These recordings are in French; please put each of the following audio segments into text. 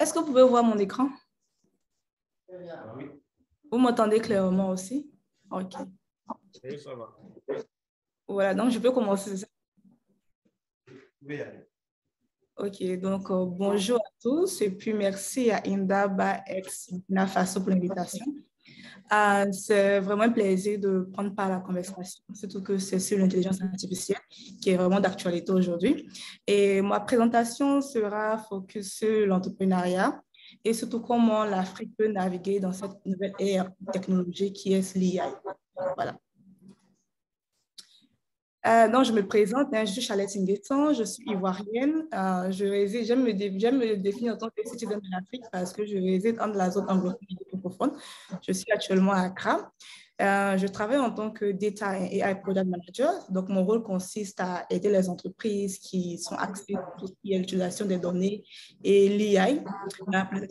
Est-ce que vous pouvez voir mon écran? Oui. Vous m'entendez clairement aussi? OK. Oui, ça va. Voilà, donc je peux commencer. Oui, allez. OK, donc bonjour à tous et puis merci à Indaba ex Burkina Faso pour l'invitation. C'est vraiment un plaisir de prendre part à la conversation, surtout que c'est sur l'intelligence artificielle qui est vraiment d'actualité aujourd'hui. Et ma présentation sera focus sur l'entrepreneuriat et surtout comment l'Afrique peut naviguer dans cette nouvelle ère technologique qui est l'IA. Voilà. Donc, je me présente, je suis Charlotte Nguessan, je suis ivoirienne. J'aime me définir en tant que citoyenne de l'Afrique parce que je réside dans la zone anglophone et francophone. Je suis actuellement à Accra. Je travaille en tant que Data et AI Product Manager. Donc, mon rôle consiste à aider les entreprises qui sont axées sur tout ce qui est l'utilisation des données et l'IA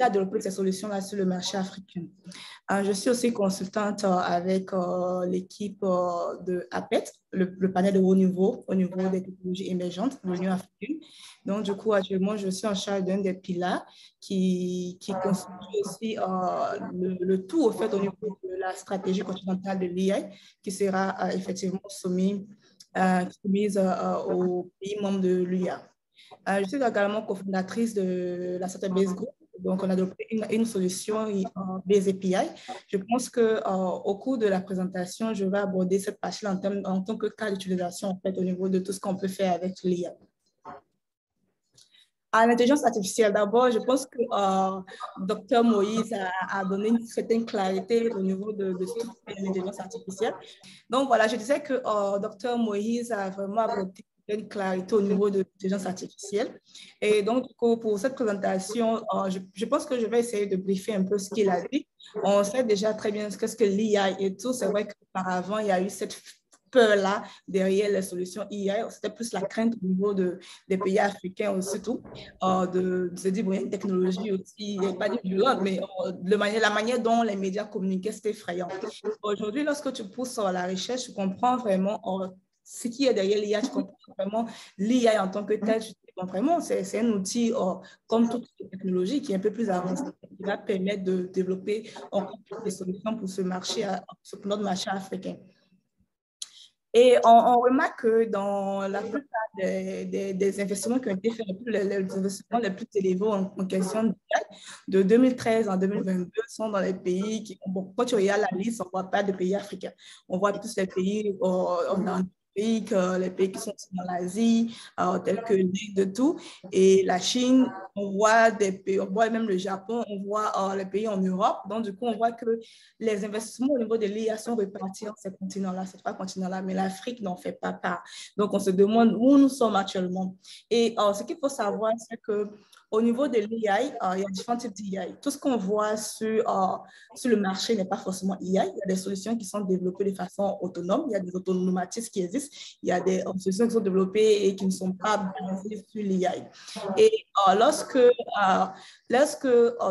à développer ces solutions-là sur le marché africain. Je suis aussi consultante avec l'équipe de APET, le panel de haut niveau au niveau des technologies émergentes de l'Union africaine. Donc, du coup, actuellement, je suis en charge d'un des piliers qui constitue aussi le tout, au fait, au niveau de la stratégie continentale de l'IA, qui sera effectivement soumise aux pays membres de l'UIA. Je suis également cofondatrice de la startup Base Group. Donc, on a développé une solution Base API. Je pense qu'au cours de la présentation, je vais aborder cette partie-là en tant que cas d'utilisation en fait, au niveau de tout ce qu'on peut faire avec l'IA. À l'intelligence artificielle, d'abord, je pense que Dr Moïse a donné une certaine clarité au niveau de ce qu'est l'intelligence artificielle. Donc, voilà, je disais que Dr Moïse a vraiment apporté une clarité au niveau de l'intelligence artificielle. Et donc, du coup, pour cette présentation, je pense que je vais essayer de briefer un peu ce qu'il a dit. On sait déjà très bien ce que l'IA et tout. C'est vrai qu'auparavant, il y a eu cette peur-là derrière les solutions IA. C'était plus la crainte au niveau des pays africains aussi, tout, de se dire, bon, il y a une technologie aussi, pas dit violente, mais la manière dont les médias communiquaient, c'était effrayant. Aujourd'hui, lorsque tu pousses sur la recherche, tu comprends vraiment ce qui est derrière l'IA, tu comprends vraiment l'IA en tant que tel. Vraiment, c'est un outil comme toute technologie qui est un peu plus avancé, qui va permettre de développer encore plus de solutions pour pour notre marché africain. Et on remarque que dans la plupart des investissements qui ont été faits, les investissements les plus élevés en question de 2013 en 2022 sont dans les pays qui, bon, quand tu regardes la liste, on ne voit pas de pays africains. On voit plus les pays dans les pays qui sont dans l'Asie, tels que l'Inde de tout, et la Chine, on voit des pays, on voit même le Japon, on voit les pays en Europe. Donc, du coup, on voit que les investissements au niveau de l'IA sont répartis en ces continents-là, ces trois continents-là, mais l'Afrique n'en fait pas part. Donc, on se demande où nous sommes actuellement. Et ce qu'il faut savoir, c'est que au niveau de l'IA, il y a différents types d'IA. Tout ce qu'on voit sur le marché n'est pas forcément IA. Il y a des solutions qui sont développées de façon autonome. Il y a des automatismes qui existent. Il y a des solutions qui sont développées et qui ne sont pas basées sur l'IA. Et lorsque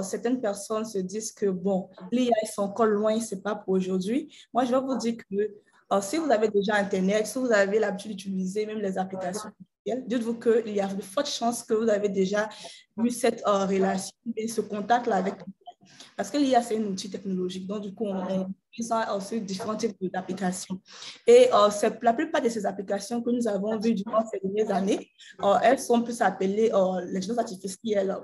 certaines personnes se disent que, bon, l'IA, ils sont encore loin, ce n'est pas pour aujourd'hui, moi, je vais vous dire que si vous avez déjà Internet, si vous avez l'habitude d'utiliser même les applications, dites-vous qu'il y a de fortes chances que vous avez déjà eu cette relation et ce contact-là avec l'IA. Parce que l'IA, c'est un outil technologique. Donc, du coup, on utilise aussi différents types d'applications. Et la plupart de ces applications que nous avons vues durant ces dernières années, elles sont plus appelées l'intelligence artificielle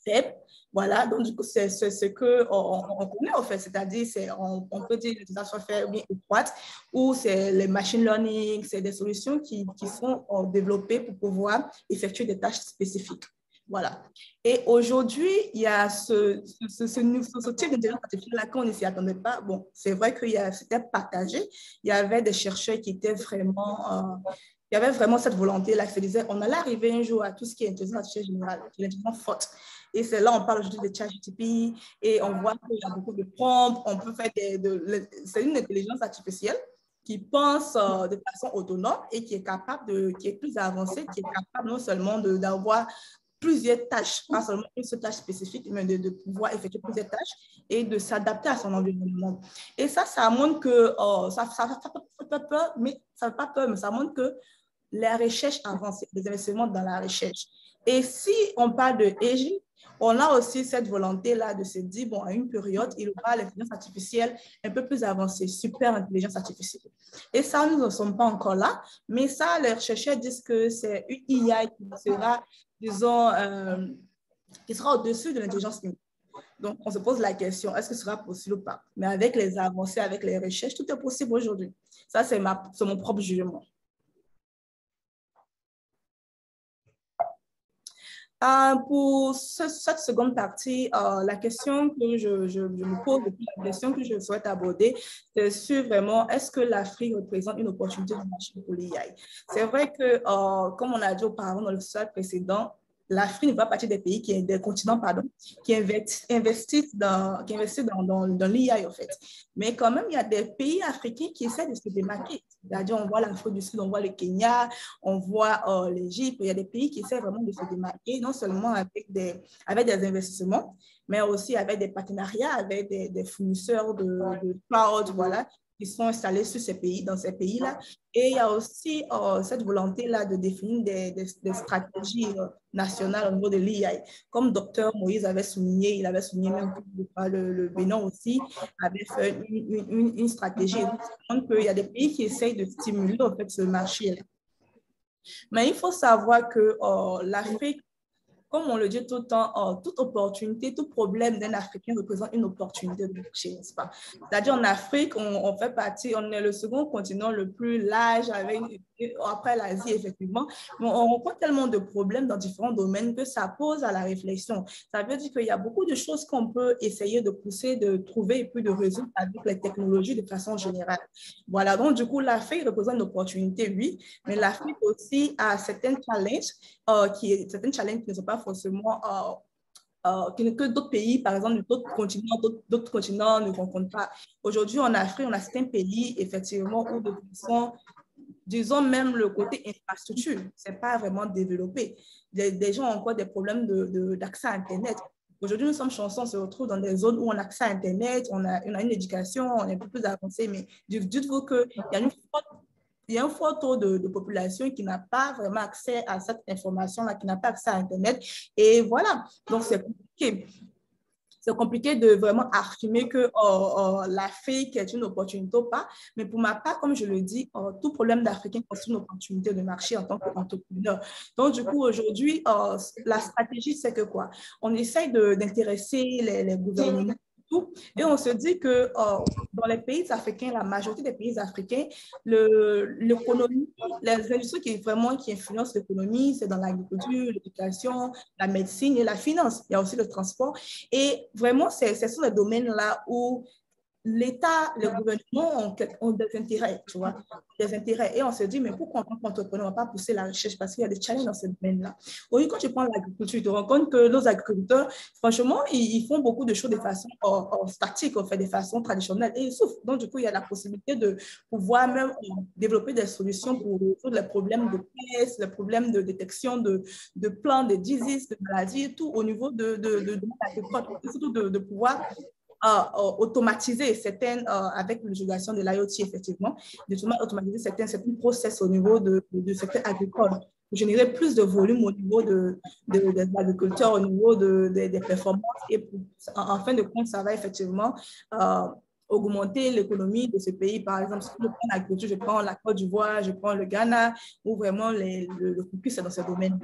faible. Voilà, donc du coup, c'est ce qu'on connaît en fait, c'est-à-dire, on peut dire l'intelligence artificielle bien étroite, ou c'est les machine learning, c'est des solutions qui sont développées pour pouvoir effectuer des tâches spécifiques. Voilà. Et aujourd'hui, il y a ce type d'intelligence artificielle-là qu'on ne s'y attendait pas. Bon, c'est vrai que c'était partagé. Il y avait des chercheurs qui étaient vraiment... il y avait vraiment cette volonté-là qui se disait on allait arriver un jour à tout ce qui est intelligence artificielle générale, qui est l'intelligence forte. Et c'est là, on parle aujourd'hui de ChatGPT et on voit qu'il y a beaucoup de prompts, on peut faire c'est une intelligence artificielle qui pense de façon autonome et qui est plus avancée, qui est capable non seulement d'avoir plusieurs tâches, pas seulement une seule tâche spécifique, mais de pouvoir effectuer plusieurs tâches et de s'adapter à son environnement. Et ça montre que ça fait pas peur, mais ça fait pas peur, mais ça montre que la recherche avance, les investissements dans la recherche. Et si on parle de aging, On a aussi cette volonté-là de se dire, bon, à une période, il y aura l'intelligence artificielle un peu plus avancée, super intelligence artificielle. Et ça, nous ne sommes pas encore là, mais ça, les chercheurs disent que c'est une IA qui sera, disons, qui sera au-dessus de l'intelligence humaine. Donc, on se pose la question, est-ce que ce sera possible ou pas? Mais avec les avancées, avec les recherches, tout est possible aujourd'hui. Ça, c'est mon propre jugement. Pour cette seconde partie, la question que je me pose, la question que je souhaite aborder, c'est sur vraiment, est-ce que l'Afrique représente une opportunité de marché pour l'IA? C'est vrai que, comme on a dit auparavant dans le slide précédent, l'Afrique ne va pas partir des pays, des continents, pardon, qui investissent dans l'IA, en fait. Mais quand même, il y a des pays africains qui essaient de se démarquer. C'est-à-dire, on voit l'Afrique du Sud, on voit le Kenya, on voit l'Égypte. Il y a des pays qui essaient vraiment de se démarquer, non seulement avec des investissements, mais aussi avec des partenariats avec des fournisseurs de cloud, voilà, qui sont installés sur ces pays, dans ces pays-là. Et il y a aussi cette volonté-là de définir des stratégies nationales au niveau de l'IA. Comme Dr Moïse avait souligné, il avait souligné même que le Bénin aussi avait fait une stratégie. Donc, il y a des pays qui essayent de stimuler en fait, ce marché-là. Mais il faut savoir que l'Afrique, comme on le dit tout le temps, toute opportunité, tout problème d'un Africain représente une opportunité de marché, n'est-ce pas? C'est-à-dire en Afrique, on fait partie, on est le second continent le plus large après l'Asie, effectivement. Mais on rencontre tellement de problèmes dans différents domaines que ça pose à la réflexion. Ça veut dire qu'il y a beaucoup de choses qu'on peut essayer de pousser, de trouver et puis de résoudre avec les technologies de façon générale. Voilà, donc du coup, l'Afrique représente une opportunité, oui, mais l'Afrique aussi a certains challenges certains challenges qui ne sont pas forcément que d'autres pays, par exemple, d'autres continents ne rencontrent pas. Aujourd'hui, en Afrique, on a certains pays, effectivement, où de façon, disons même le côté infrastructure, ce n'est pas vraiment développé. Des gens ont encore des problèmes d'accès à Internet. Aujourd'hui, nous sommes chanceux, on se retrouve dans des zones où on a accès à Internet, on a une éducation, on est un peu plus avancé, mais dites-vous qu'il y a un fort taux de population qui n'a pas vraiment accès à cette information-là, qui n'a pas accès à Internet. Et voilà, donc c'est compliqué. C'est compliqué de vraiment affirmer que l'Afrique est une opportunité ou pas. Mais pour ma part, comme je le dis, tout problème d'Africain constitue une opportunité de marché en tant qu'entrepreneur. Donc, du coup, aujourd'hui, la stratégie, c'est que quoi? On essaye d'intéresser les gouvernements. Et on se dit que dans les pays africains, la majorité des pays africains, l'économie, les industries qui influencent l'économie, c'est dans l'agriculture, l'éducation, la médecine et la finance. Il y a aussi le transport. Et vraiment, ce sont les domaines-là où l'État, le gouvernement ont des intérêts, tu vois, des intérêts. Et on se dit, mais pourquoi en tant qu'entrepreneur, on ne va pas pousser la recherche parce qu'il y a des challenges dans ce domaine-là. Oui, quand tu prends l'agriculture, tu te rends compte que nos agriculteurs, franchement, ils font beaucoup de choses de façon statique, en fait, de façon traditionnelle, et ils souffrent. Donc, du coup, il y a la possibilité de pouvoir même développer des solutions pour résoudre les problèmes de peste, les problèmes de détection de plants, de diseases, de maladies, tout au niveau de l'agriculture, surtout de pouvoir automatiser certaines, avec l'utilisation de l'IoT, effectivement, de automatiser certains process au niveau de secteur agricole, pour générer plus de volume au niveau de l'agriculture, au niveau des performances, et en fin de compte, ça va effectivement augmenter l'économie de ce pays. Par exemple, si je prends l'agriculture, je prends la Côte d'Ivoire, je prends le Ghana, où vraiment le focus est dans ce domaine.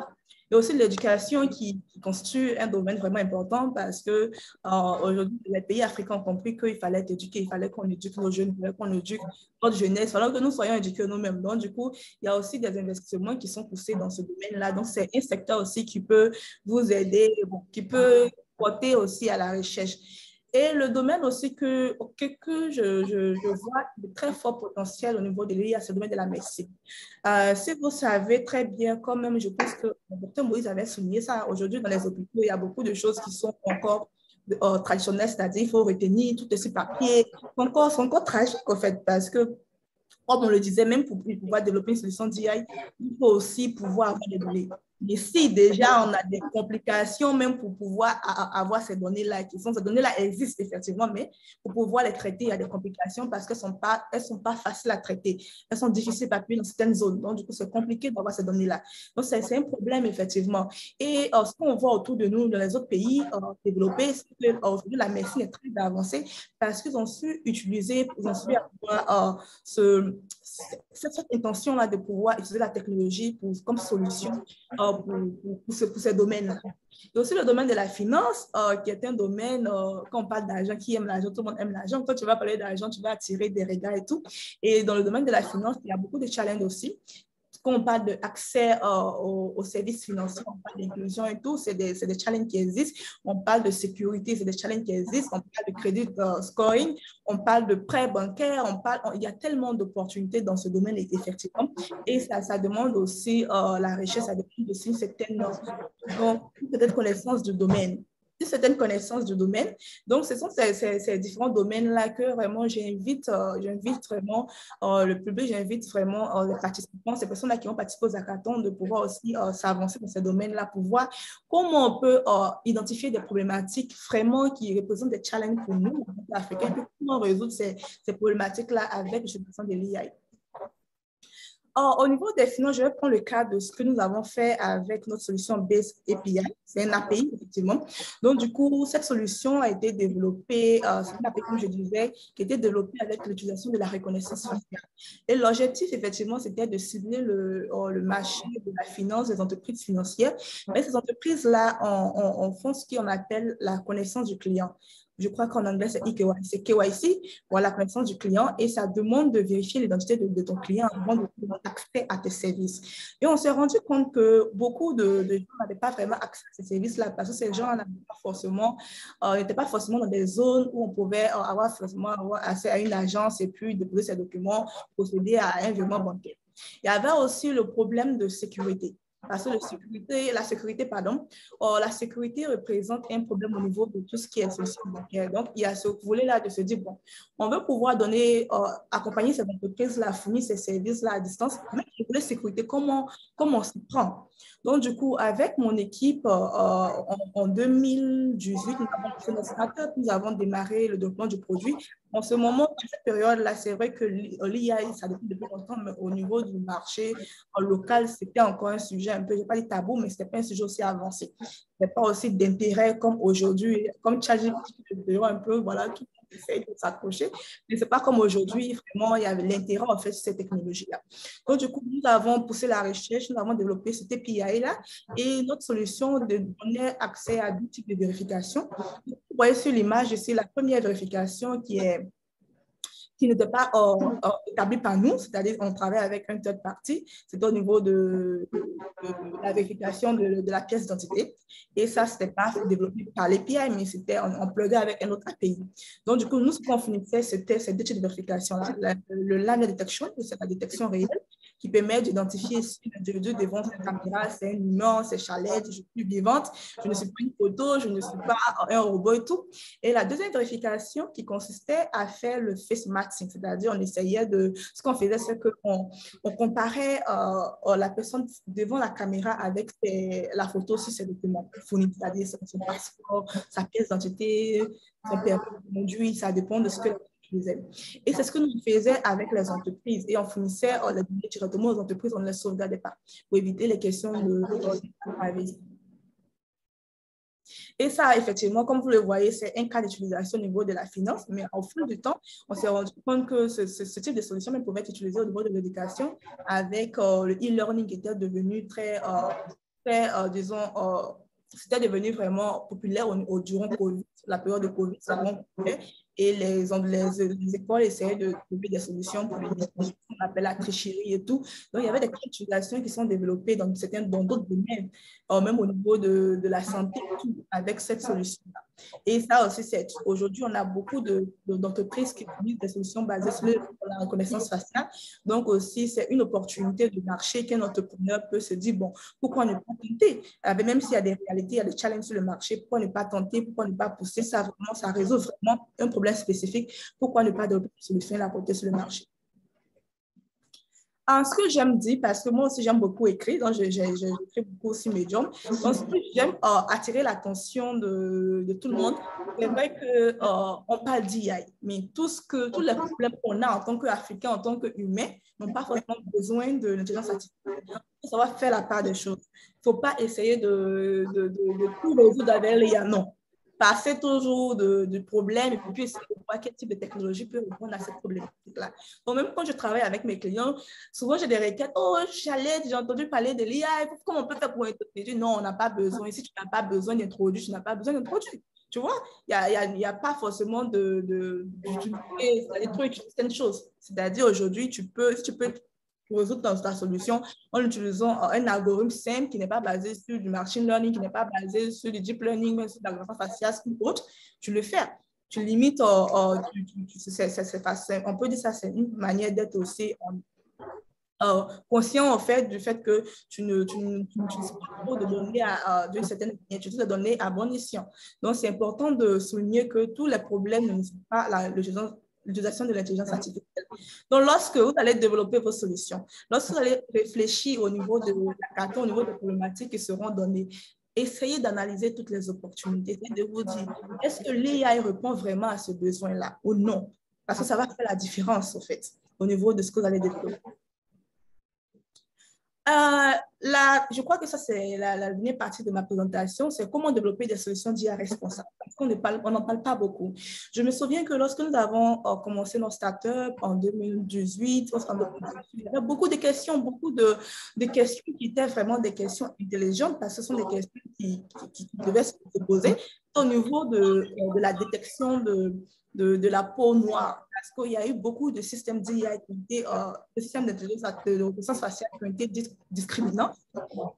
Et aussi l'éducation qui constitue un domaine vraiment important parce que aujourd'hui, les pays africains ont compris qu'il fallait être éduqué, il fallait qu'on éduque nos jeunes, il fallait qu'on éduque notre jeunesse, il fallait que nous soyons éduqués nous-mêmes. Donc, du coup, il y a aussi des investissements qui sont poussés dans ce domaine-là. Donc, c'est un secteur aussi qui peut vous aider, qui peut porter aussi à la recherche. Et le domaine aussi que je vois de très fort potentiel au niveau de l'IA, c'est le domaine de la médecine. Si vous savez très bien, quand même, je pense que le docteur Moïse avait souligné ça, aujourd'hui dans les hôpitaux, il y a beaucoup de choses qui sont encore traditionnelles, c'est-à-dire il faut retenir tout ce papier. C'est encore tragique, en fait, parce que, comme on le disait, même pour pouvoir développer une solution d'IA, il faut aussi pouvoir avoir des données. Mais si déjà on a des complications même pour pouvoir avoir ces données-là, ces données-là existent effectivement, mais pour pouvoir les traiter, il y a des complications parce qu'elles ne sont pas faciles à traiter. Elles sont difficiles à appuyer dans certaines zones. Donc, du coup, c'est compliqué d'avoir ces données-là. Donc, c'est un problème, effectivement. Et ce qu'on voit autour de nous, dans les autres pays développés, c'est qu'aujourd'hui, la médecine est très avancée parce qu'ils ont su utiliser, ils ont su avoir cette intention-là de pouvoir utiliser la technologie comme solution pour ces domaines-là. Et aussi le domaine de la finance, qui est un domaine, quand on parle d'argent, qui aime l'argent, tout le monde aime l'argent. Quand tu vas parler d'argent, tu vas attirer des regards et tout. Et dans le domaine de la finance, il y a beaucoup de challenges aussi. Quand on parle d'accès aux services financiers, on parle d'inclusion et tout, c'est des challenges qui existent. On parle de sécurité, c'est des challenges qui existent. On parle de crédit scoring, on parle de prêts bancaires, il y a tellement d'opportunités dans ce domaine, effectivement. Et ça demande aussi la richesse, ça demande aussi une certaine peut-être connaissance du domaine. Une certaine connaissance du domaine. Donc, ce sont ces différents domaines-là que vraiment j'invite vraiment le public, j'invite vraiment les participants, ces personnes-là qui ont participé aux hackathons, de pouvoir aussi s'avancer dans ces domaines-là pour voir comment on peut identifier des problématiques vraiment qui représentent des challenges pour nous, les Africains, comment résoudre ces problématiques-là avec l'utilisation de l'IA. Au niveau des finances, je vais prendre le cas de ce que nous avons fait avec notre solution Base API. C'est un API, effectivement. Donc, du coup, cette solution a été développée, c'est une API, comme je disais, qui a été développée avec l'utilisation de la reconnaissance faciale. Et l'objectif, effectivement, c'était de cibler le marché de la finance des entreprises financières. Mais ces entreprises-là font ce qu'on appelle la connaissance du client. Je crois qu'en anglais, c'est EKYC. KYC, voilà, la connaissance du client, et ça demande de vérifier l'identité de ton client avant de pouvoir accéder à tes services. Et on s'est rendu compte que beaucoup de gens n'avaient pas vraiment accès à ces services-là parce que ces gens n'étaient pas forcément dans des zones où on pouvait avoir accès à une agence et puis déposer ses documents, procéder à un virement bancaire. Il y avait aussi le problème de sécurité. Parce que la sécurité représente un problème au niveau de tout ce qui est solution bancaire. Donc, il y a ce volet-là de se dire, bon, on veut pouvoir accompagner ces entreprises-là, fournir ces services-là à distance, mais le volet sécurité, comment on s'y prend? Donc, du coup, avec mon équipe, en 2018, nous avons lancé notre startup, nous avons démarré le développement du produit. En ce moment, à cette période-là, c'est vrai que l'IA, ça depuis longtemps, mais au niveau du marché local, c'était encore un sujet un peu, je n'ai pas dit tabou, mais ce n'était pas un sujet aussi avancé. Ce n'était pas aussi d'intérêt comme aujourd'hui, comme ChatGPT, un peu, voilà, tout le monde essaie de s'accrocher, mais ce n'est pas comme aujourd'hui, vraiment, il y avait l'intérêt en fait sur cette technologie-là. Donc, du coup, nous avons poussé la recherche, nous avons développé cette API-là, et notre solution donnait accès à deux types de vérification. Vous voyez sur l'image ici, la première vérification qui n'était pas établi par nous, c'est-à-dire qu'on travaille avec un third party, c'est au niveau de la vérification de la pièce d'identité. Et ça, ce n'était pas développé par l'API, mais c'était on pluguait avec un autre API. Donc, du coup, nous, ce qu'on fournissait, c'était ces deux types de vérification. Le live detection, c'est la détection réelle, qui permet d'identifier si l'individu devant sa caméra, c'est un humain, c'est Charlotte, je suis vivante, je ne suis pas une photo, je ne suis pas un robot et tout. Et la deuxième vérification qui consistait à faire le face matching, c'est-à-dire on essayait ce qu'on faisait, c'est qu'on comparait la personne devant la caméra avec la photo sur ses documents fournis, c'est-à-dire son passeport, sa pièce d'identité, son permis de conduire, ça dépend de ce que et c'est ce que nous faisions avec les entreprises. Et on fournissait les données directement aux entreprises, on ne les sauvegardait pas pour éviter les questions de privacy. Et ça, effectivement, comme vous le voyez, c'est un cas d'utilisation au niveau de la finance, mais au fil du temps, on s'est rendu compte que ce type de solution même pouvait être utilisé au niveau de l'éducation avec le e-learning qui était devenu disons, c'était devenu vraiment populaire durant COVID, la période de COVID, c'est vraiment populaire. Et les écoles essayaient de trouver des solutions pour ce qu'on appelle la tricherie et tout. Donc, il y avait des cas d'utilisation qui sont développés dans d'autres domaines, même au niveau de la santé, tout, avec cette solution-là. Et ça aussi, aujourd'hui, on a beaucoup d'entreprises qui utilisent des solutions basées sur la reconnaissance faciale. Donc, aussi, c'est une opportunité de marché qu'un entrepreneur peut se dire, bon, pourquoi ne pas tenter? Même s'il y a des réalités, il y a des challenges sur le marché, pourquoi ne pas tenter, pourquoi ne pas pousser ça vraiment, ça résout vraiment un problème spécifique, pourquoi ne pas développer une solution et la porter sur le marché? Ce que j'aime dire, parce que moi aussi j'aime beaucoup écrire, donc j'écris beaucoup aussi Medium. Donc, ce que j'aime attirer l'attention de tout le monde, c'est vrai qu'on parle d'IA, mais tous les problèmes qu'on a en tant qu'Africains, en tant qu'humains, n'ont pas forcément besoin de l'intelligence artificielle. Ça va faire la part des choses. Il ne faut pas essayer de tout résoudre avec l'IA, non. Passer toujours du problème et puis essayer de voir quel type de technologie peut répondre à cette problématique-là. Donc, même quand je travaille avec mes clients, souvent j'ai des requêtes. Oh, j'ai entendu parler de l'IA. Comment on peut faire pour introduire? Non, on n'a pas besoin. Si tu n'as pas besoin d'introduire, tu n'as pas besoin d'introduire. Tu vois, il y a pas forcément d'utiliser certaines choses. C'est-à-dire, aujourd'hui, si tu peux résoudre ta solution en utilisant un algorithme simple qui n'est pas basé sur du machine learning, qui n'est pas basé sur du deep learning, mais sur de la reconnaissance faciale ou autre, tu le fais. Tu limites, on peut dire ça, c'est une manière d'être aussi conscient en fait du fait que tu n'utilises pas trop de données d'une certaine manière, tu utilises des données à bon escient. Donc, c'est important de souligner que tous les problèmes ne sont pas l'utilisation de l'intelligence artificielle. Donc, lorsque vous allez développer vos solutions, lorsque vous allez réfléchir au niveau de la carte, au niveau des problématiques qui seront données, essayez d'analyser toutes les opportunités et de vous dire, est-ce que l'AI répond vraiment à ce besoin-là ou non? Parce que ça va faire la différence, en fait, au niveau de ce que vous allez développer. Je crois que ça, c'est la dernière partie de ma présentation, c'est comment développer des solutions d'IA responsables. Parce qu'on n'en parle pas beaucoup. Je me souviens que lorsque nous avons commencé nos startups en 2018, il y avait beaucoup de questions, de questions qui étaient vraiment des questions intelligentes, parce que ce sont des questions qui devaient se poser au niveau de la détection de la peau noire, parce qu'il y a eu beaucoup de systèmes d'IA qui ont été, de systèmes de reconnaissance faciale qui ont été discriminants,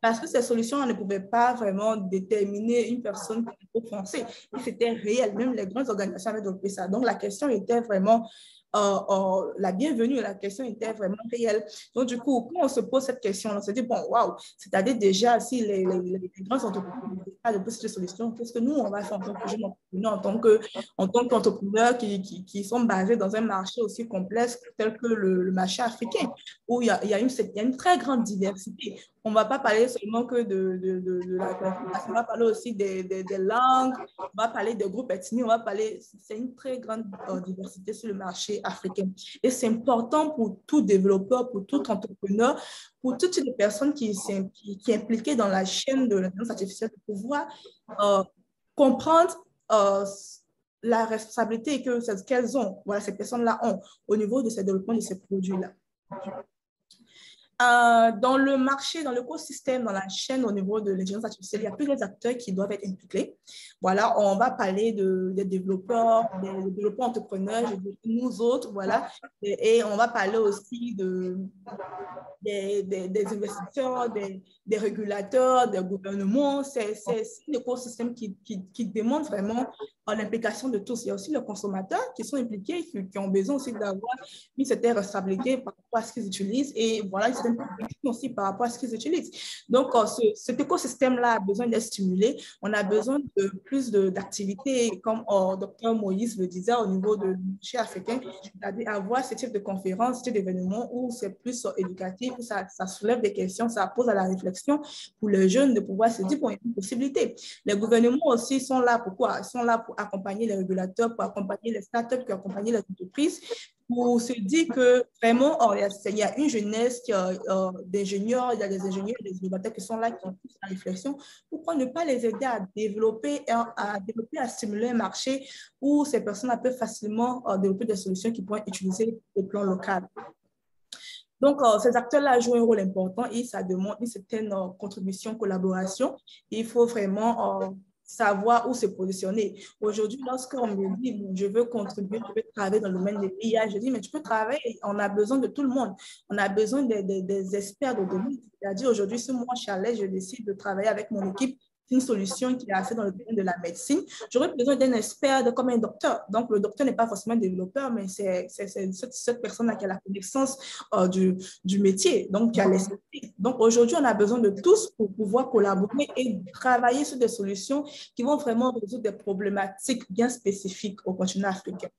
parce que ces solutions ne pouvaient pas vraiment déterminer une personne qui était foncée. Et c'était réel, même les grandes organisations avaient développé ça. Donc, la question était vraiment la bienvenue, la question était vraiment réelle. Donc, du coup, quand on se pose cette question, on se dit, bon, waouh, c'est-à-dire déjà, si les grandes entreprises n'ont pas de possibles solutions, qu'est-ce que nous, on va faire en tant que jeunes entrepreneurs, en tant qu'entrepreneurs qui sont basés dans un marché aussi complexe tel que le marché africain, où il y a une très grande diversité. On ne va pas parler seulement que de la conférence, on va parler aussi des langues, on va parler des groupes ethniques, c'est une très grande diversité sur le marché africain. Et c'est important pour tout développeur, pour tout entrepreneur, pour toutes les personnes qui sont impliquées dans la chaîne de l'intelligence artificielle, de pouvoir comprendre la responsabilité qu'elles ont, voilà, ces personnes-là ont au niveau de ce développement de ces produits-là. Dans le marché, dans l'écosystème, dans la chaîne au niveau de l'intelligence artificielle, il y a plusieurs acteurs qui doivent être impliqués. Voilà, on va parler des développeurs entrepreneurs, nous autres, voilà, et on va parler aussi des investisseurs, des régulateurs, des gouvernements. C'est un écosystème qui demande vraiment l'implication de tous. Il y a aussi les consommateurs qui sont impliqués, qui ont besoin aussi d'avoir une certaine responsabilité par rapport à ce qu'ils utilisent et voilà, une certaine protection aussi par rapport à ce qu'ils utilisent. Donc, cet écosystème-là a besoin d'être stimulé. On a besoin de plus d'activités, comme Dr Moïse le disait, au niveau du marché africain, c'est-à-dire avoir ce type de conférences, ce type d'événements où c'est plus éducatif, où ça soulève des questions, ça pose à la réflexion pour les jeunes de pouvoir se dire, bon, il y a une possibilité. Les gouvernements aussi sont là pour quoi? Ils sont là pour accompagner les régulateurs, pour accompagner les startups, pour accompagner les entreprises, pour se dire que vraiment, il y a une jeunesse d'ingénieurs, il y a des ingénieurs et des innovateurs qui sont là, qui ont poussé la réflexion. Pourquoi ne pas les aider à développer, à stimuler un marché où ces personnes peuvent facilement développer des solutions qui pourraient être utilisées au plan local? Donc, ces acteurs-là jouent un rôle important et ça demande une certaine contribution, collaboration. Il faut vraiment savoir où se positionner. Aujourd'hui, lorsqu'on me dit, bon, je veux contribuer, je veux travailler dans le domaine de l'IA, je dis, mais tu peux travailler, on a besoin de tout le monde. On a besoin des experts de domaine. C'est-à-dire, aujourd'hui, si moi, je suis à l'aise, je décide de travailler avec mon équipe, une solution qui est assez dans le domaine de la médecine, j'aurais besoin d'un expert comme un docteur. Donc, le docteur n'est pas forcément un développeur, mais c'est cette personne-là qui a la connaissance du métier, donc qui a l'esprit. Donc, aujourd'hui, on a besoin de tous pour pouvoir collaborer et travailler sur des solutions qui vont vraiment résoudre des problématiques bien spécifiques au continent africain.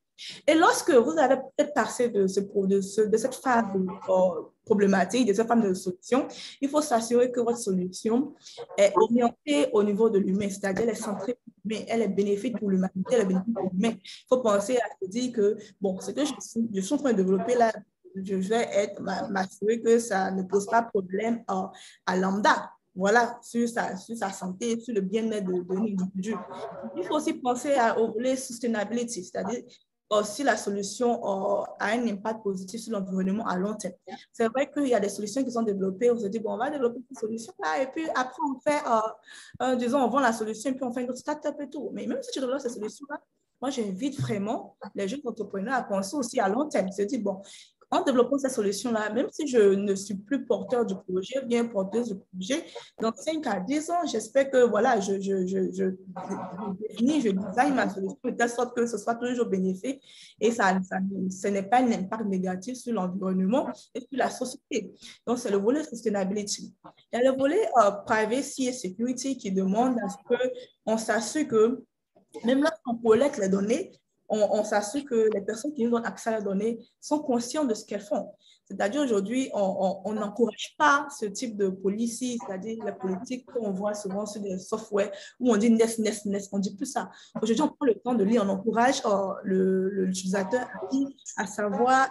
Et lorsque vous allez peut-être passer de cette phase problématique, de cette phase de solution, il faut s'assurer que votre solution est orientée au niveau de l'humain, c'est-à-dire elle est centrée sur l'humain, elle est bénéfique pour l'humanité, elle est bénéfique pour l'humain. Il faut penser à se dire que, bon, ce que je suis en train de développer là, je vais m'assurer que ça ne pose pas problème à lambda. Voilà, sur sa santé, sur le bien-être de l'individu. Il faut aussi penser au volet sustainability, c'est-à-dire si la solution a un impact positif sur l'environnement à long terme. C'est vrai qu'il y a des solutions qui sont développées, on se dit, bon, on va développer cette solution-là, et puis après, on fait, disons, on vend la solution, et puis on fait une autre start-up et tout. Mais même si tu développes cette solution-là, moi, j'invite vraiment les jeunes entrepreneurs à penser aussi à long terme, se dire, bon, en développant cette solution-là, même si je ne suis plus porteur du projet, bien porteuse du projet, dans 5 à 10 ans, j'espère que voilà, je design ma solution de telle sorte que ce soit toujours bénéfique et ce n'est pas un impact négatif sur l'environnement et sur la société. Donc, c'est le volet sustainability. Il y a le volet privacy et security qui demande à ce qu'on s'assure que même lorsqu'on collecte les données, on s'assure que les personnes qui nous donnent accès à la donnée sont conscientes de ce qu'elles font. C'est-à-dire aujourd'hui, on n'encourage pas ce type de policy, c'est-à-dire la politique qu'on voit souvent sur des softwares où on dit NES, NES, NES, on ne dit plus ça. Aujourd'hui, on prend le temps de lire, on encourage l'utilisateur à savoir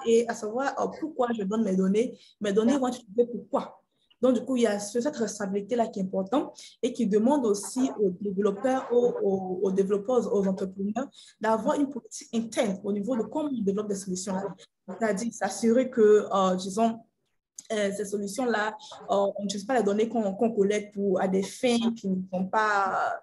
pourquoi je donne mes données vont être utilisées pourquoi. Donc, du coup, il y a cette responsabilité-là qui est importante et qui demande aussi aux développeurs, aux développeurs, aux entrepreneurs d'avoir une politique interne au niveau de comment ils développent des solutions-là. C'est-à-dire s'assurer que, disons, ces solutions-là, on n'utilise pas les données qu'on collecte à des fins qui ne sont pas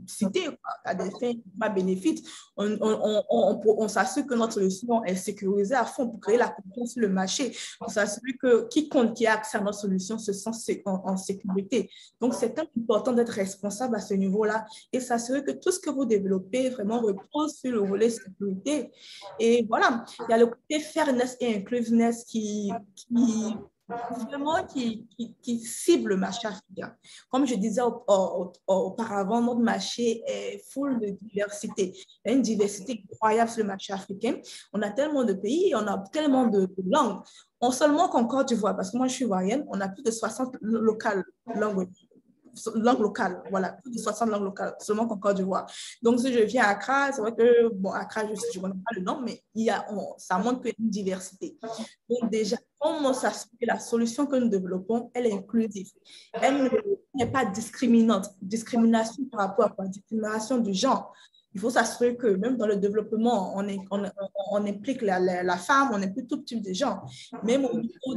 citées, à des fins pas bénéfiques. On s'assure que notre solution est sécurisée à fond pour créer la confiance sur le marché, pour s'assurer que quiconque qui a accès à notre solution se sent en sécurité. Donc, c'est important d'être responsable à ce niveau-là et s'assurer que tout ce que vous développez vraiment repose sur le volet sécurité. Et voilà, il y a le côté fairness et inclusiveness qui cible le marché africain. Comme je disais auparavant, notre marché est full de diversité. Il y a une diversité incroyable sur le marché africain. On a tellement de pays, on a tellement de langues. On seulement qu'en Côte d'Ivoire, parce que moi je suis ivoirienne, on a plus de 60 langues locales, voilà, plus de 60 langues locales, seulement qu'en Côte d'Ivoire. Donc, si je viens à Accra, c'est vrai que, bon, Accra, je ne connais pas le nom, mais ça montre qu'il y a une diversité. Donc, déjà, comment s'assurer que la solution que nous développons, elle est inclusive. Elle n'est pas discriminante. Discrimination par rapport à quoi? Discrimination du genre. Il faut s'assurer que même dans le développement, on implique la femme, on implique tout type de gens. Même au niveau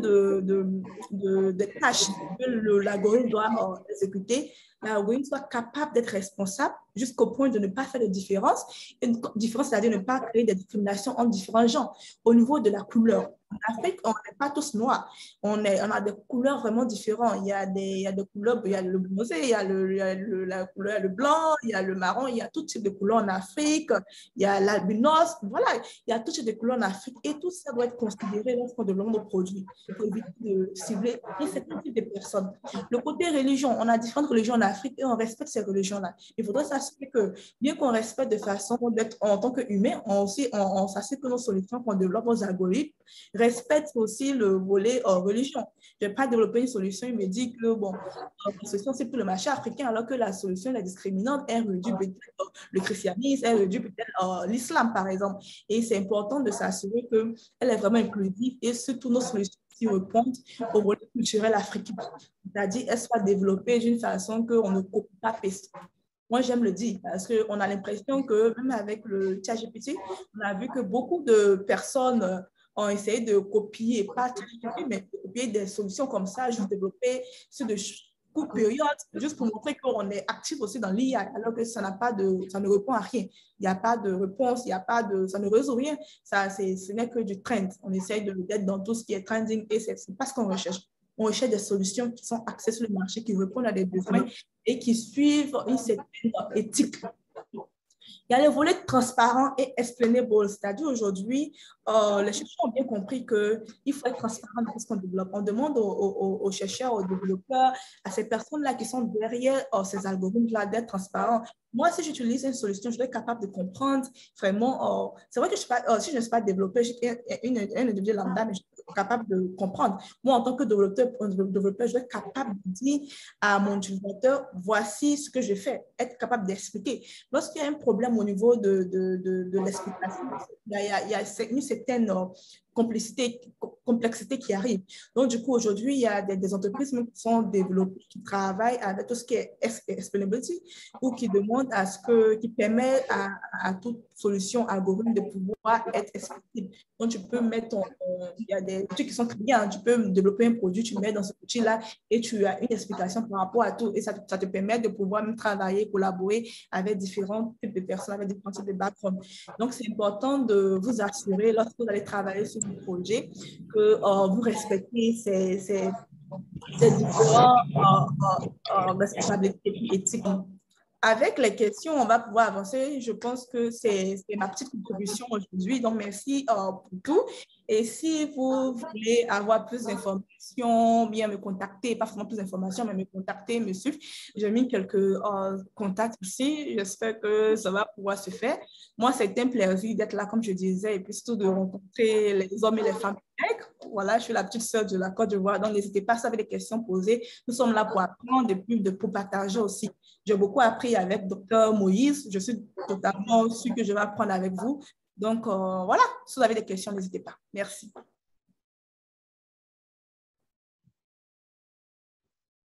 des tâches que l'algorithme doit exécuter, l'algorithme soit capable d'être responsable jusqu'au point de ne pas faire de différence. Une différence, c'est-à-dire ne pas créer des discriminations entre différents gens. Au niveau de la couleur, en Afrique, on n'est pas tous noirs. On a des couleurs vraiment différentes. Il y a des couleurs, il y a le bronzé, il y a la couleur, le blanc, il y a le marron, il y a tout type de couleurs en Afrique. Il y a l'albinos. Voilà, il y a tout type de couleurs en Afrique. Et tout ça doit être considéré lorsqu'on développe nos produits pour éviter de cibler un certain type de personnes. Le côté religion, on a différentes religions en Afrique et on respecte ces religions-là. Il faudrait s'assurer que, bien qu'on respecte de façon d'être en tant qu'humain, on s'assure que nos solutions qu'on développe, nos algorithmes, respectent aussi le volet religion. Je ne vais pas développer une solution et me dire que, bon, la solution, c'est pour le marché africain, alors que la solution, la discriminante, elle réduit peut-être le christianisme, elle réduit peut-être l'islam, par exemple. Et c'est important de s'assurer qu'elle est vraiment inclusive et surtout nos solutions qui répondent au volet culturel africain. C'est-à-dire, elles soient développées d'une façon qu'on ne copie pas peste. Moi, j'aime le dire parce qu'on a l'impression que même avec le ChatGPT, on a vu que beaucoup de personnes ont essayé de copier, pas ChatGPT, mais de copier des solutions comme ça, juste développer sur de courtes périodes, juste pour montrer qu'on est actif aussi dans l'IA, alors que ça ne répond à rien. Il n'y a pas de réponse, ça ne résout rien. Ce n'est que du trend. On essaye d'être dans tout ce qui est trending et ce n'est pas ce qu'on recherche. On recherche des solutions qui sont axées sur le marché, qui répondent à des besoins et qui suivent une certaine éthique. Il y a le volet transparent et explainable, c'est-à-dire aujourd'hui, les chercheurs ont bien compris qu'il faut être transparent dans ce qu'on développe. On demande aux chercheurs, aux développeurs, à ces personnes-là qui sont derrière ces algorithmes-là d'être transparents. Moi, si j'utilise une solution, je dois être capable de comprendre vraiment. C'est vrai que si je ne suis pas développeur, je suis un individu lambda, mais je suis capable de comprendre. Moi, en tant que développeur, je dois être capable de dire à mon utilisateur, voici ce que je fais, être capable d'expliquer. Lorsqu'il y a un problème au niveau de l'explication, il y a une certaine complexité qui arrive. Donc, du coup, aujourd'hui, il y a des entreprises même qui sont développées, qui travaillent avec tout ce qui est explainability ou qui demandent qui permet à toute solution algorithme de pouvoir être expliquée. Donc, tu peux mettre il y a des outils qui sont créés, hein, tu peux développer un produit, tu mets dans ce outil-là et tu as une explication par rapport à tout. Et ça te permet de pouvoir même travailler, collaborer avec différents types de personnes, avec différents types de backgrounds. Donc, c'est important de vous assurer, lorsque vous allez travailler sur un projet, que vous respectez ces différentes responsabilités éthiques. Avec les questions, on va pouvoir avancer. Je pense que c'est ma petite contribution aujourd'hui. Donc, merci pour tout. Et si vous voulez avoir plus d'informations, bien me contacter, pas forcément plus d'informations, mais me contacter, me suivre. J'ai mis quelques contacts ici. J'espère que ça va pouvoir se faire. Moi, c'est un plaisir d'être là, comme je disais, et puis surtout de rencontrer les hommes et les femmes. Voilà, je suis la petite sœur de la Côte d'Ivoire. Donc, n'hésitez pas à savoir des questions posées. Nous sommes là pour apprendre et puis pour partager aussi. J'ai beaucoup appris avec Dr. Moïse. Je suis totalement sûre que je vais apprendre avec vous. Donc, voilà, si vous avez des questions, n'hésitez pas. Merci.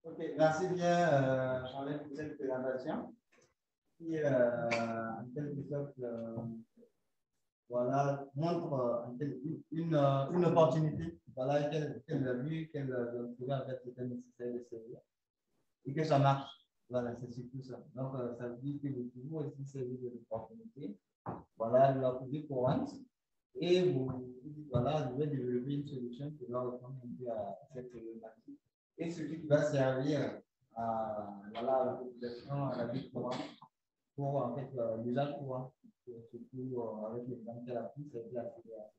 OK, merci bien, Charlotte, pour cette présentation. Qui, en quelque sorte, voilà, montre une opportunité, voilà, qu'elle a vu, qu'elle a trouvé en fait, c'était nécessaire de servir et que ça marche. Voilà, c'est surtout ça. Donc, ça veut dire que vous pouvez aussi servir de l'opportunité, voilà, de la public courante, et voilà, vous devez développer une solution qui va répondre un peu à cette problématique et ce qui va servir à, voilà, la population, à la vie courante, pour en fait l'usage courant, surtout avec l'exemple qu'elle a pris, c'est la fédération.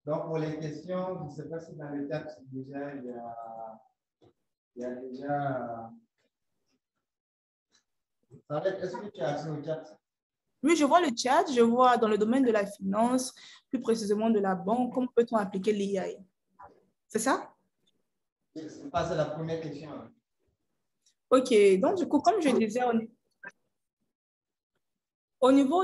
Donc, pour les questions, je ne sais pas si dans le chat, déjà, il y a déjà. Est-ce que tu as accès au chat? Oui, je vois le chat, je vois dans le domaine de la finance, plus précisément de la banque, comment peut-on appliquer l'IA? C'est ça? C'est pas la première question. OK, donc du coup, comme je disais, au niveau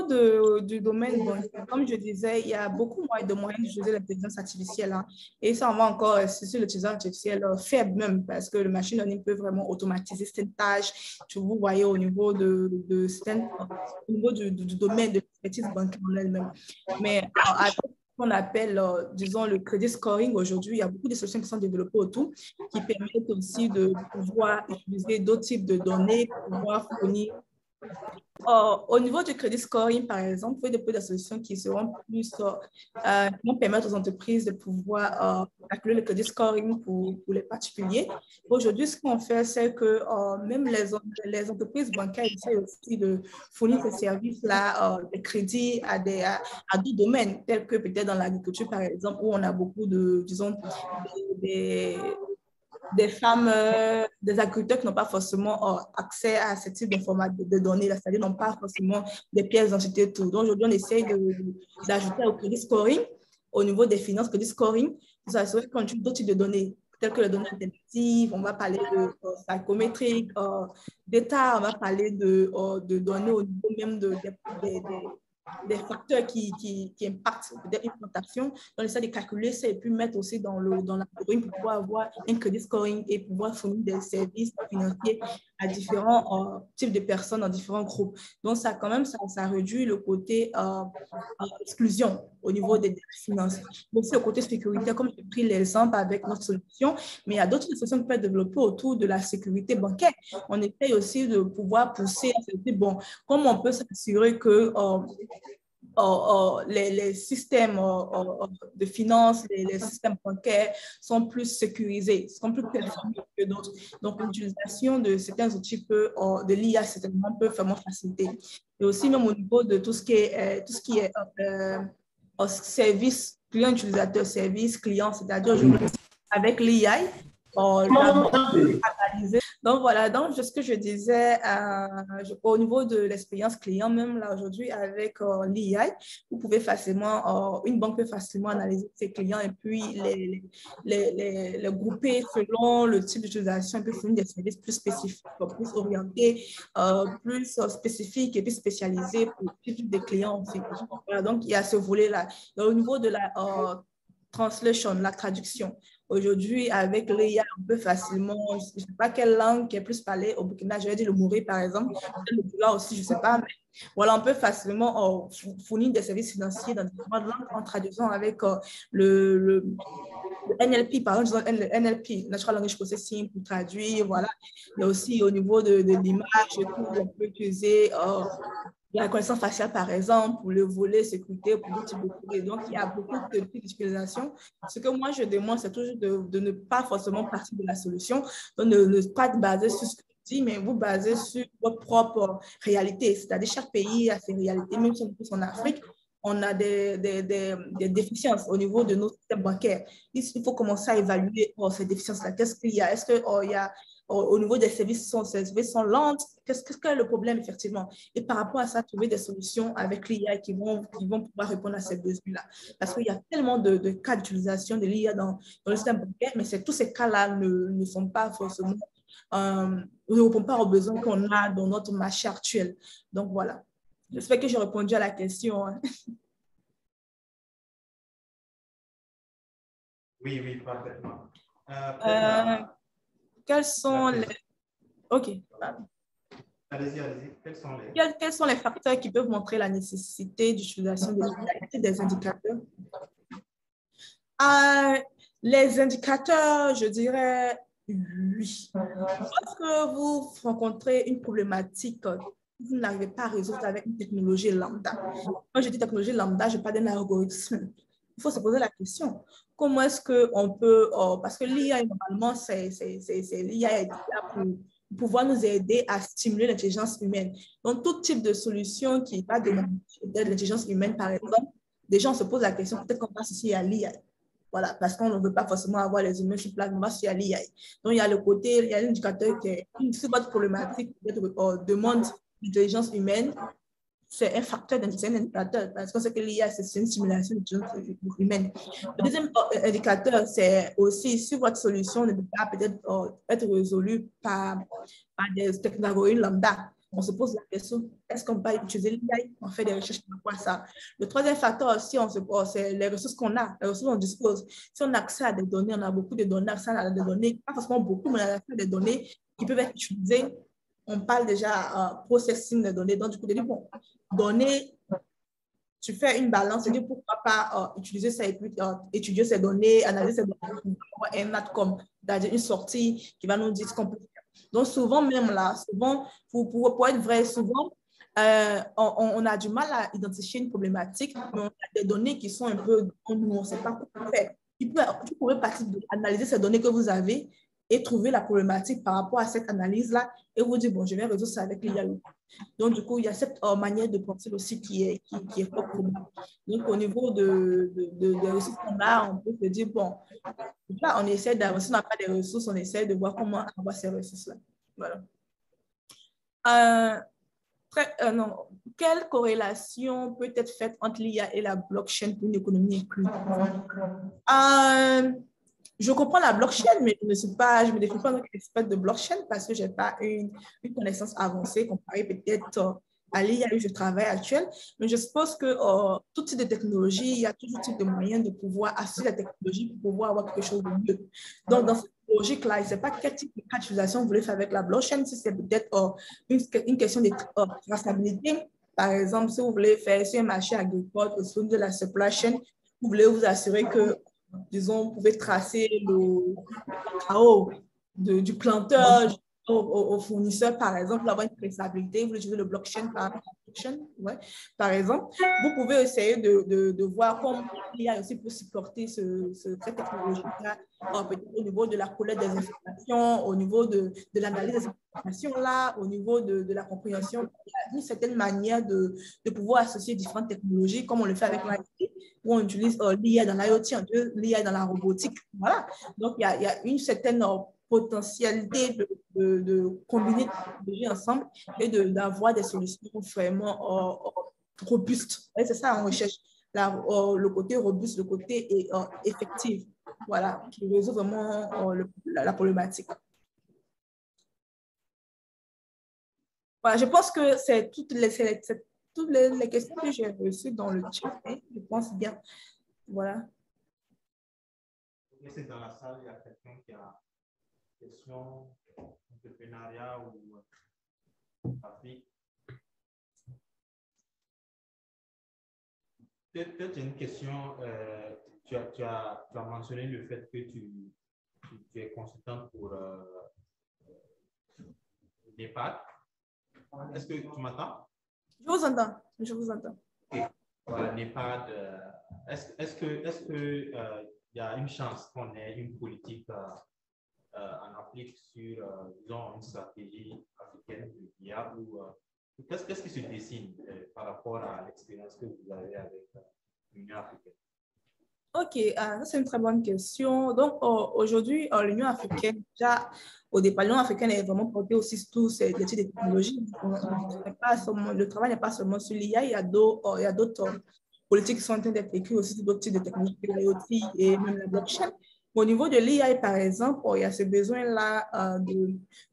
du domaine bancaire, comme je disais, il y a beaucoup de moyens d'utiliser l'intelligence artificielle. Hein, et ça, on va encore sur l'intelligence artificielle faible même, parce que le machine learning peut vraiment automatiser certaines tâches. Vous voyez au niveau, au niveau du domaine de l'expertise bancaire en elle-même. Mais avec ce qu'on appelle, disons, le credit scoring, aujourd'hui, il y a beaucoup de solutions qui sont développées autour qui permettent aussi de pouvoir utiliser d'autres types de données pour pouvoir fournir. Au niveau du crédit scoring, par exemple, vous pouvez déployer des solutions qui seront plus, qui vont permettre aux entreprises de pouvoir calculer le crédit scoring pour les particuliers. Aujourd'hui, ce qu'on fait, c'est que même les entreprises bancaires essaient aussi de fournir ces services-là, de crédit à d'autres domaines, tels que peut-être dans l'agriculture, par exemple, où on a beaucoup de, disons, des femmes, des agriculteurs qui n'ont pas forcément accès à ce type de données, c'est-à-dire n'ont pas forcément des pièces d'identité, tout. Donc, aujourd'hui, on essaye d'ajouter au crédit scoring, au niveau des finances, crédit scoring, pour s'assurer qu'on utilise d'autres types de données, telles que les données alternatives, on va parler de psychométriques, d'état, on va parler de données au niveau même des facteurs qui impactent une plantation. On essaie de calculer ça et puis mettre aussi dans l'algorithme pour pouvoir avoir un crédit scoring et pouvoir fournir des services financiers à différents types de personnes dans différents groupes. Donc, ça, quand même, ça réduit le côté exclusion au niveau des finances. Donc, c'est le côté sécurité, comme j'ai pris l'exemple avec notre solution, mais il y a d'autres solutions qui peuvent être développées autour de la sécurité bancaire. On essaye aussi de pouvoir pousser, bon, comment on peut s'assurer que les systèmes de finances, les systèmes bancaires sont plus sécurisés, sont plus performants que d'autres. Donc, l'utilisation de certains outils de l'IA, certainement, peut vraiment faciliter. Et aussi, même au niveau de tout ce qui est, service client-utilisateur, service client, c'est-à-dire avec l'IA, donc voilà, donc ce que je disais, au niveau de l'expérience client, même là aujourd'hui avec l'IA, vous pouvez facilement, une banque peut facilement analyser ses clients et puis les grouper selon le type d'utilisation et puis fournir des services plus spécifiques, plus orientés, plus spécifiques et plus spécialisés pour le type de clients aussi. Voilà, donc il y a ce volet-là. Au niveau de la translation, la traduction, aujourd'hui, avec l'IA, on peut facilement, je ne sais pas quelle langue qui est plus parlée au Burkina, je vais dire le Mouri par exemple, le Bula aussi, je ne sais pas, mais voilà, on peut facilement fournir des services financiers dans différentes langues en traduisant avec le NLP, par exemple, le NLP, Natural Language Processing, pour traduire, voilà. Mais aussi au niveau de l'image, on peut utiliser la reconnaissance faciale, par exemple, pour le volet sécurité, pour le type de volet. Donc, il y a beaucoup de types d'utilisation. Ce que moi, je demande, c'est toujours de ne pas forcément partir de la solution, donc de ne pas baser sur ce que je dis, mais vous basez sur votre propre réalité. C'est-à-dire, chaque pays a ses réalités, même si on est plus en Afrique, on a des déficiences au niveau de nos systèmes bancaires. Il faut commencer à évaluer ces déficiences-là. Qu'est-ce qu'il y a? Est-ce qu'il y a au niveau des services, ces services sont lentes? Qu'est-ce que est le problème, effectivement? Et par rapport à ça, trouver des solutions avec l'IA qui vont pouvoir répondre à ces besoins-là. Parce qu'il y a tellement de cas d'utilisation de l'IA dans le système bancaire, mais tous ces cas-là ne sont pas forcément, ne répondent pas aux besoins qu'on a dans notre marché actuel. Donc, voilà. J'espère que j'ai répondu à la question. Oui, oui, parfaitement. Quels sont les... OK. Allez-y. Quels sont les facteurs qui peuvent montrer la nécessité d'utilisation des indicateurs? Les indicateurs, je dirais oui. Lorsque vous rencontrez une problématique que vous n'arrivez pas à résoudre avec une technologie lambda. Quand je dis technologie lambda, je parle d'un algorithme. Il faut se poser la question. Comment est-ce qu'on peut... parce que l'IA, normalement, l'IA est là pour pouvoir nous aider à stimuler l'intelligence humaine. Donc, tout type de solution qui va demander de l'intelligence humaine, par exemple, déjà, on se pose la question, peut-être qu'on passe ici à l'IA. Voilà, parce qu'on ne veut pas forcément avoir les humains sur place, on va sur l'IA. Donc, il y a le côté, il y a l'indicateur qui est, si votre problématique demande l'intelligence humaine, c'est un facteur, c'est un indicateur, parce qu'on sait que l'IA, c'est une simulation d'intelligence humaine. Le deuxième indicateur, c'est aussi si votre solution ne peut pas peut-être être résolue par des technologies lambda. On se pose la question, est-ce qu'on peut utiliser l'IA? On fait des recherches par rapport à ça. Le troisième facteur aussi, c'est les ressources qu'on a, les ressources qu'on dispose. Si on a accès à des données, on a beaucoup de données, accès à des données, pas forcément beaucoup, mais on a accès à des données qui peuvent être utilisées. On parle déjà processing des données. Donc, du coup, on dit, bon, données, tu fais une balance, tu dis pourquoi pas utiliser ça et puis étudier ces données, analyser ces données, un outcome, c'est-à-dire une sortie qui va nous dire ce qu'on peut faire. Donc, souvent, même là, souvent, pour être vrai, souvent, on a du mal à identifier une problématique, mais on a des données qui sont un peu, nous, on ne sait pas quoi faire. Tu pourrais partir d'analyser ces données que vous avez et trouver la problématique par rapport à cette analyse-là et vous dire, bon, je vais résoudre ça avec l'IA. Donc, du coup, il y a cette manière de penser aussi qui est propre. Donc, au niveau des ressources qu'on a, on peut se dire, bon, là, on essaie d'avancer, on n'a pas des ressources, on essaie de voir comment avoir ces ressources-là. Voilà. Non. Quelle corrélation peut être faite entre l'IA et la blockchain pour une économie inclusive? Je comprends la blockchain, mais je me définis pas comme expert de blockchain parce que je n'ai pas une connaissance avancée comparée peut-être à l'IA où je travaille actuelle. Mais je suppose que tout type de technologie, il y a tout type de moyens de pouvoir associer la technologie pour pouvoir avoir quelque chose de mieux. Donc, dans cette logique-là, je ne sais pas quel type de d'utilisation vous voulez faire avec la blockchain, si c'est peut-être une question de traçabilité. Par exemple, si vous voulez faire sur un marché agricole, au sein de la supply chain, vous voulez vous assurer que disons, vous pouvez tracer le chaos du planteur aux fournisseurs, par exemple, avoir une traçabilité, vous utilisez le blockchain, par exemple, vous pouvez essayer de voir comment l'IA aussi peut supporter cette technologie-là, peut-être au niveau de la collecte des informations, au niveau de l'analyse des informations-là, au niveau de la compréhension. Il y a une certaine manière de pouvoir associer différentes technologies, comme on le fait avec l'IoT, où on utilise l'IA dans l'IoT, l'IA dans la robotique. Voilà. Donc, il y a une certaine potentialité de combiner les technologies ensemble et d'avoir des solutions vraiment robustes. C'est ça, on recherche le côté robuste, le côté effectif, voilà, qui résout vraiment la problématique. Voilà, je pense que c'est toutes les questions que j'ai reçues dans le chat, je pense bien. Voilà. C'est dans la salle, il y a quelqu'un qui a une question, entrepreneuriat ou Afrique. Peut-être une question, tu as mentionné le fait que tu es consultante pour NEPAD. Est-ce que tu m'entends? Je vous entends, je vous entends. Okay. Voilà, NEPAD, est-ce que il y a une chance qu'on ait une politique en Afrique sur, disons, une stratégie africaine de l'IA ou qu'est-ce qui se dessine par rapport à l'expérience que vous avez avec l'Union africaine? Ok, ça c'est une très bonne question. Donc aujourd'hui, l'Union africaine, déjà au départ, l'Union africaine est vraiment portée aussi sur tous ces types de technologies. Le travail n'est pas seulement sur l'IA, il y a d'autres politiques qui sont en train d'être écrites aussi sur d'autres types de technologies, l'IoT et même la blockchain. Au niveau de l'IA, par exemple, il y a ce besoin-là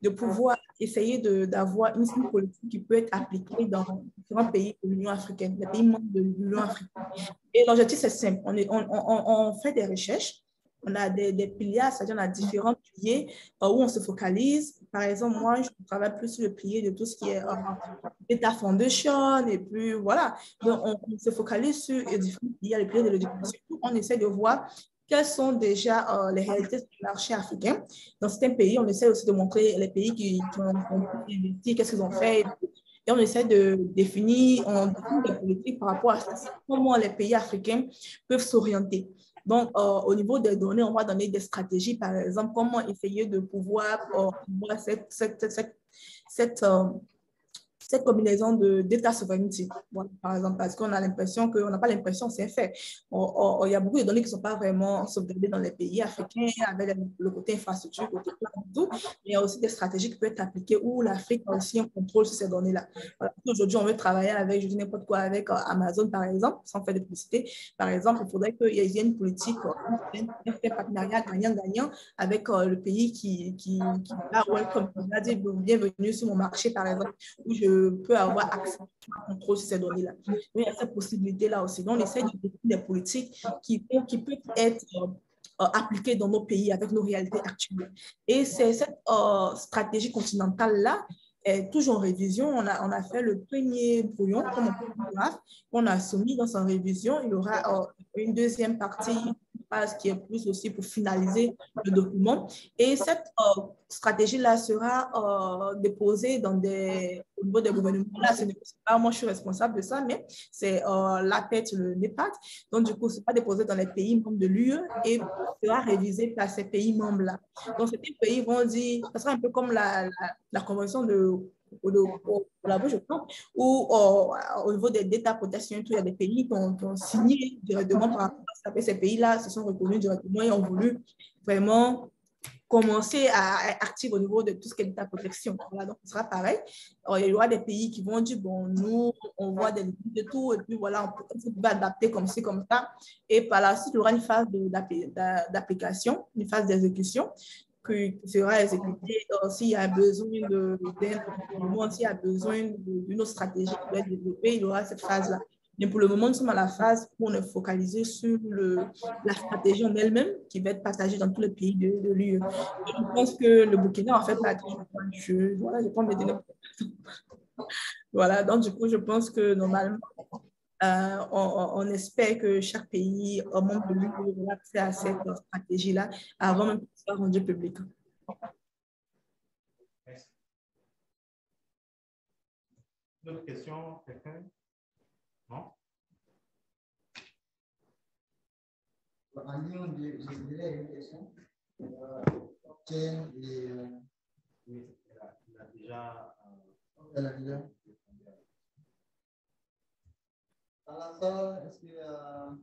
de pouvoir essayer d'avoir une politique qui peut être appliquée dans différents pays de l'Union africaine, les pays membres de l'Union africaine. Et l'objectif, c'est simple. On fait des recherches. On a des piliers, c'est-à-dire on a différents piliers où on se focalise. Par exemple, moi, je travaille plus sur le pilier de tout ce qui est Data Foundation et puis voilà. Donc, on se focalise sur les différents piliers, les piliers de l'éducation. On essaie de voir quelles sont déjà les réalités du marché africain. Dans certains pays, on essaie aussi de montrer les pays qui ont investi, qu'est-ce qu'ils ont fait. Et on essaie de définir des politiques par rapport à ça, comment les pays africains peuvent s'orienter. Donc, au niveau des données, on va donner des stratégies, par exemple, comment essayer de pouvoir avoir cette combinaison de data sovereignty, voilà, par exemple, parce qu'on a l'impression qu'on n'a pas l'impression, c'est fait. Il y a beaucoup de données qui ne sont pas vraiment sauvegardées dans les pays africains avec le côté infrastructure, le côté plan et tout. Mais il y a aussi des stratégies qui peuvent être appliquées où l'Afrique a aussi un contrôle sur ces données-là. Voilà. Aujourd'hui, on veut travailler avec, je dis n'importe quoi, avec Amazon, par exemple, sans faire de publicité. Par exemple, il faudrait qu'il y ait une politique, un partenariat gagnant-gagnant avec le pays qui a welcome, qui a dit bienvenue sur mon marché, par exemple, où je peux avoir accès à contrôle sur ces données-là. Mais il y a cette possibilité-là aussi. Donc, on essaie de définir des politiques qui peuvent être appliquées dans nos pays avec nos réalités actuelles. Et c'est cette stratégie continentale-là est toujours en révision. On a fait le premier brouillon, comme on a soumis dans sa révision. Il y aura une deuxième partie qui est plus aussi pour finaliser le document. Et cette stratégie-là sera déposée au niveau des gouvernements. Là, ce n'est pas moi, je suis responsable de ça, mais c'est l'APET, le NEPAD. Donc, du coup, ce n'est pas déposé dans les pays membres de l'UE et sera révisé par ces pays membres-là. Donc, ces pays vont dire, ça sera un peu comme la convention la bouche, je pense, où au niveau des data protection, il y a des pays qui ont signé directement par rapport à ça. Ces pays-là se sont reconnus directement et ont voulu vraiment commencer à être actifs au niveau de tout ce qui est data protection. Voilà, donc ce sera pareil. Alors, il y aura des pays qui vont dire, bon, nous, on voit des limites de tout, et puis voilà, on peut adapter comme ci, comme ça. Et par la suite, il y aura une phase d'application, une phase d'exécution qui sera exécutée s'il y a besoin s'il y a besoin d'une autre stratégie qui doit être développée, il y aura cette phase-là. Mais pour le moment, nous sommes à la phase où on est focalisé sur la stratégie en elle-même qui va être partagée dans tous les pays de l'UE. Je pense que le Burkina en fait partie. Voilà, je prends mes données. Voilà, donc du coup, je pense que normalement, on espère que chaque pays membre de l'UE aura accès à cette stratégie-là avant même que ce soit rendu public. Merci. D'autres questions, quelqu'un? Non? En ligne, je dirais une question. Blockchain et. Oui, il a déjà. Elle a déjà. À la fin, est-ce qu'il y a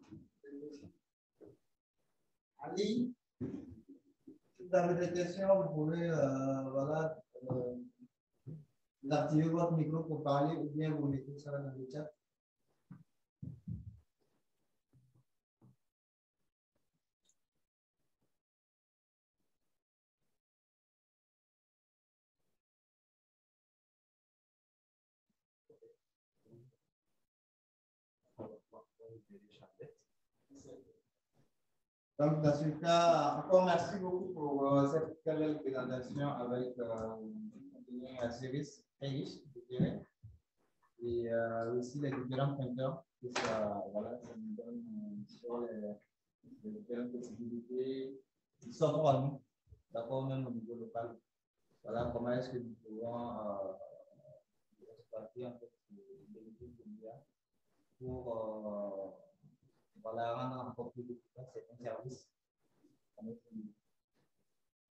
des questions? Ali, si vous avez des questions, vous pouvez voilà, activer votre micro pour parler ou bien vous mettez ça dans le chat. Donc, dans ce cas, encore merci beaucoup pour cette très belle présentation avec un service très riche, je dirais, et aussi les différents pointeurs que ça, voilà, ça nous donne sur les différentes possibilités qui s'offrent à nous, d'accord, même au niveau local. Voilà comment est-ce que nous pouvons exploiter en fait les bénéfices qu'il y a pour voilà, rendre encore plus efficace certains services à notre niveau.